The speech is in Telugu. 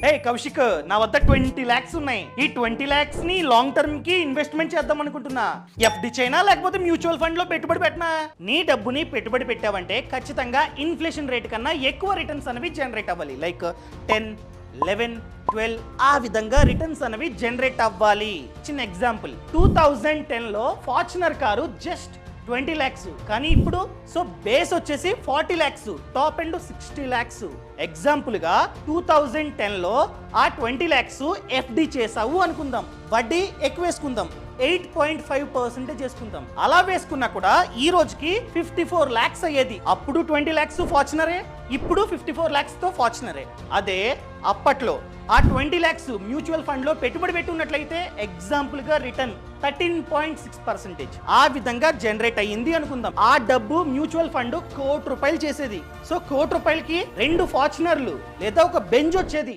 హే కౌశిక్, నా వద్ద 20 lakhs ఉన్నాయి. ఈ 20 lakhs ని లాంగ్ టర్మ్ కి ఇన్వెస్ట్మెంట్ చేద్దాం అనుకుంటున్నా. ఎఫ్డి చైనా లేకపోతే మ్యూచువల్ ఫండ్ లో పెట్టుబడి పెట్టనా? నీ డబ్బుని పెట్టుబడి పెట్టావంటే ఖచ్చితంగా ఇన్ఫ్లేషన్ రేట్ కన్నా ఎక్కువ రిటర్న్స్ అనేవి జనరేట్ అవ్వాలి. లైక్ 10, 11, 12 ఆ విధంగా రిటర్న్స్ అనేవి జనరేట్ అవ్వాలి. చిన్న ఎగ్జాంపుల్, 2010 లో ఫార్చునర్ కారు జస్ట్ 20 lakhs, కానీ ఇప్పుడు సో బేస్ వచ్చేసి 40 lakhs, top end 60 lakhs. Example గా 2010 లో ఆ 20 lakhs ఎఫ్డి చేసావు అనుకుందాం, వడ్డీ ఎక్కువ వేసుకుందాం, 8.5% చేసుకుందాం. అలా వేసుకున్నా కూడా ఈ రోజుకి 54 lakhs అయ్యేది. అప్పుడు 20 lakhs ఫార్చునరే, ఇప్పుడు 54 lakhs తో ఫార్చునరే. అదే అప్పట్లో ఆ 20 lakhs మ్యూచువల్ ఫండ్ లో పెట్టుబడి పెట్టి ఉన్నట్లయితే ఎగ్జాంపుల్ గా రిటర్న్ 13.6%. ఆ విధంగా జనరేట్ అయ్యింది అనుకుందాం. ఆ డబ్బు మ్యూచువల్ ఫండ్ ₹1 కోటి చేసేది. సో ₹1 కోటికి 2 ఫార్చునర్లు లేదా ఒక బెంజ్ వచ్చేది.